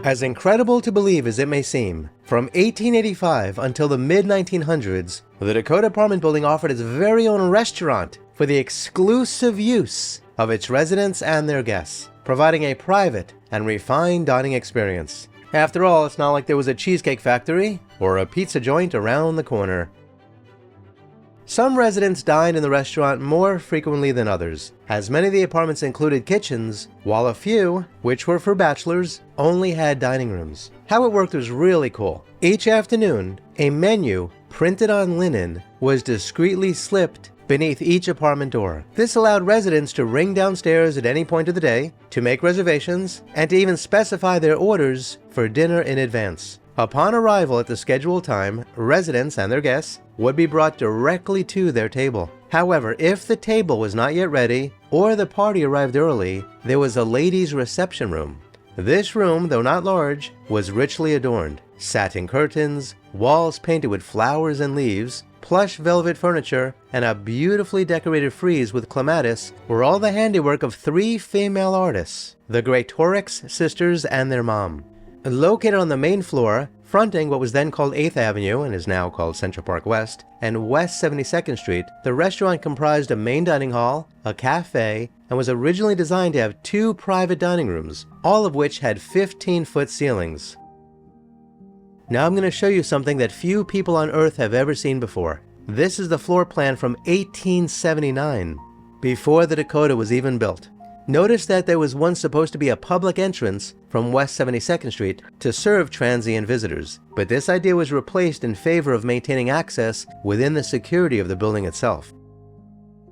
As incredible to believe as it may seem, from 1885 until the mid-1900s, the Dakota apartment building offered its very own restaurant for the exclusive use of its residents and their guests, providing a private and refined dining experience. After all, it's not like there was a cheesecake factory or a pizza joint around the corner. Some residents dined in the restaurant more frequently than others, as many of the apartments included kitchens, while a few, which were for bachelors, only had dining rooms. How it worked was really cool. Each afternoon, a menu printed on linen was discreetly slipped beneath each apartment door. This allowed residents to ring downstairs at any point of the day, to make reservations, and to even specify their orders for dinner in advance. Upon arrival at the scheduled time, residents and their guests would be brought directly to their table. However, if the table was not yet ready, or the party arrived early, there was a ladies' reception room. This room, though not large, was richly adorned. Satin curtains, walls painted with flowers and leaves, plush velvet furniture, and a beautifully decorated frieze with clematis were all the handiwork of 3 female artists, the Greatorix sisters and their mom. Located on the main floor, fronting what was then called 8th Avenue and is now called Central Park West, and West 72nd Street, the restaurant comprised a main dining hall, a cafe, and was originally designed to have 2 private dining rooms, all of which had 15-foot ceilings. Now I'm going to show you something that few people on Earth have ever seen before. This is the floor plan from 1879, before the Dakota was even built. Notice that there was once supposed to be a public entrance from West 72nd Street to serve transient visitors, but this idea was replaced in favor of maintaining access within the security of the building itself.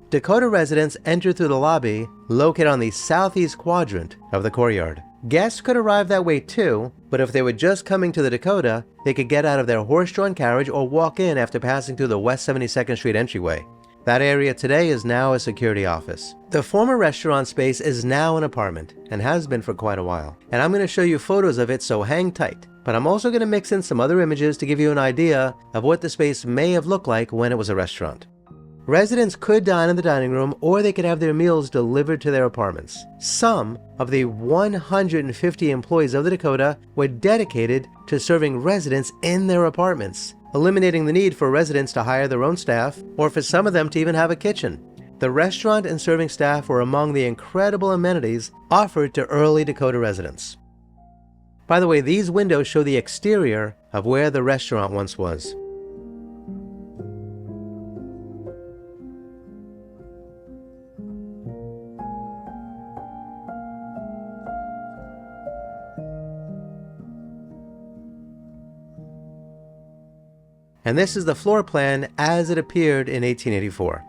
Dakota residents entered through the lobby located on the southeast quadrant of the courtyard. Guests could arrive that way too, but if they were just coming to the Dakota, they could get out of their horse-drawn carriage or walk in after passing through the West 72nd Street entryway. That area today is now a security office. The former restaurant space is now an apartment, and has been for quite a while. And I'm going to show you photos of it, so hang tight. But I'm also going to mix in some other images to give you an idea of what the space may have looked like when it was a restaurant. Residents could dine in the dining room, or they could have their meals delivered to their apartments. Some of the 150 employees of the Dakota were dedicated to serving residents in their apartments, eliminating the need for residents to hire their own staff, or for some of them to even have a kitchen. The restaurant and serving staff were among the incredible amenities offered to early Dakota residents. By the way, these windows show the exterior of where the restaurant once was. And this is the floor plan as it appeared in 1884.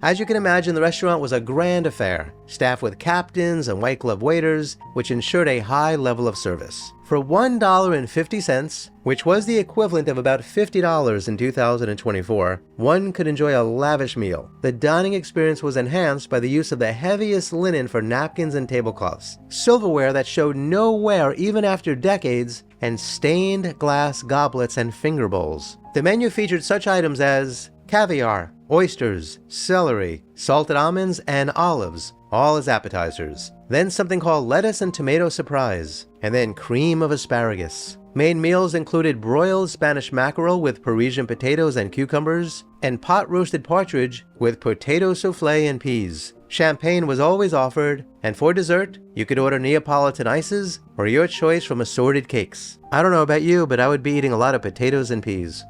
As you can imagine, the restaurant was a grand affair, staffed with captains and white glove waiters, which ensured a high level of service. For $1.50, which was the equivalent of about $50 in 2024, one could enjoy a lavish meal. The dining experience was enhanced by the use of the heaviest linen for napkins and tablecloths, silverware that showed no wear even after decades, and stained glass goblets and finger bowls. The menu featured such items as caviar, oysters, celery, salted almonds, and olives, all as appetizers. Then something called lettuce and tomato surprise, and then cream of asparagus. Main meals included broiled Spanish mackerel with Parisian potatoes and cucumbers, and pot-roasted partridge with potato soufflé and peas. Champagne was always offered, and for dessert, you could order Neapolitan ices or your choice from assorted cakes. I don't know about you, but I would be eating a lot of potatoes and peas.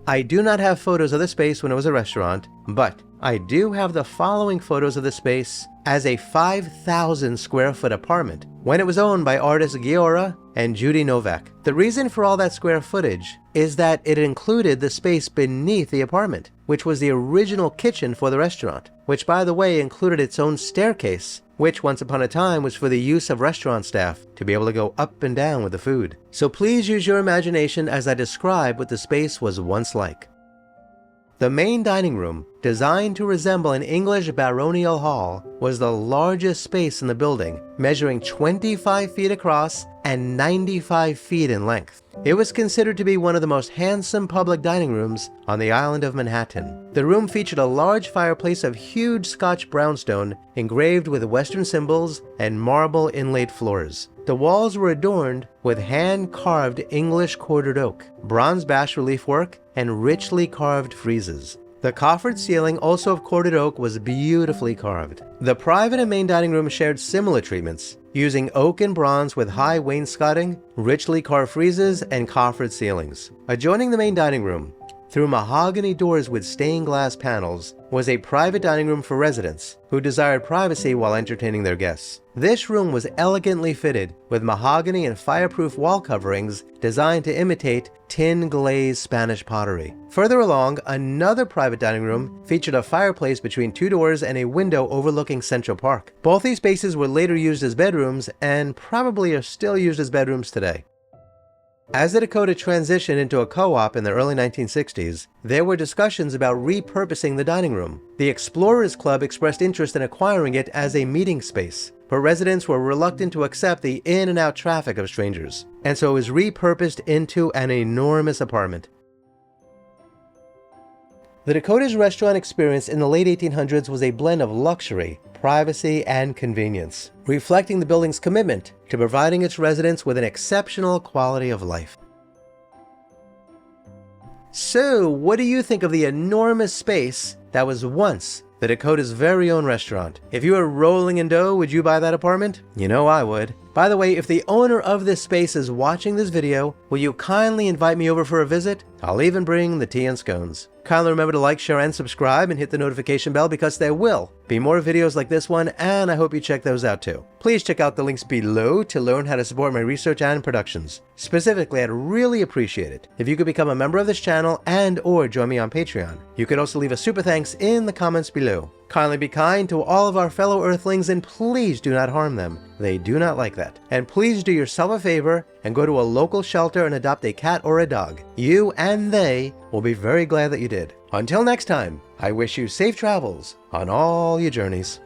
I do not have photos of the space when it was a restaurant, but I do have the following photos of the space as a 5,000 square foot apartment when it was owned by artists Giora and Judy Novak. The reason for all that square footage is that it included the space beneath the apartment, which was the original kitchen for the restaurant, which by the way included its own staircase, which once upon a time was for the use of restaurant staff to be able to go up and down with the food. So please use your imagination as I describe what the space was once like. The main dining room, designed to resemble an English baronial hall, was the largest space in the building, measuring 25 feet across and 95 feet in length. It was considered to be one of the most handsome public dining rooms on the island of Manhattan. The room featured a large fireplace of huge Scotch brownstone engraved with Western symbols and marble inlaid floors. The walls were adorned with hand-carved English quartered oak, bronze bas-relief work, and richly carved friezes. The coffered ceiling, also of quartered oak, was beautifully carved. The private and main dining room shared similar treatments, using oak and bronze with high wainscoting, richly carved friezes, and coffered ceilings. Adjoining the main dining room, through mahogany doors with stained glass panels, was a private dining room for residents who desired privacy while entertaining their guests. This room was elegantly fitted with mahogany and fireproof wall coverings designed to imitate tin glazed Spanish pottery. Further along, another private dining room featured a fireplace between two doors and a window overlooking Central Park. Both these spaces were later used as bedrooms and probably are still used as bedrooms today. As the Dakota transitioned into a co-op in the early 1960s, there were discussions about repurposing the dining room. The Explorers Club expressed interest in acquiring it as a meeting space, but residents were reluctant to accept the in and out traffic of strangers, and so it was repurposed into an enormous apartment. The Dakota's restaurant experience in the late 1800s was a blend of luxury, privacy, and convenience, reflecting the building's commitment to providing its residents with an exceptional quality of life. So, what do you think of the enormous space that was once the Dakota's very own restaurant? If you were rolling in dough, would you buy that apartment? You know I would. By the way, if the owner of this space is watching this video, will you kindly invite me over for a visit? I'll even bring the tea and scones. Kindly remember to like, share, and subscribe, and hit the notification bell because there will be more videos like this one, and I hope you check those out too. Please check out the links below to learn how to support my research and productions. Specifically, I'd really appreciate it if you could become a member of this channel and or join me on Patreon. You could also leave a super thanks in the comments below. Kindly be kind to all of our fellow Earthlings and please do not harm them. They do not like that. And please do yourself a favor and go to a local shelter and adopt a cat or a dog. You and they will be very glad that you did. Until next time, I wish you safe travels on all your journeys.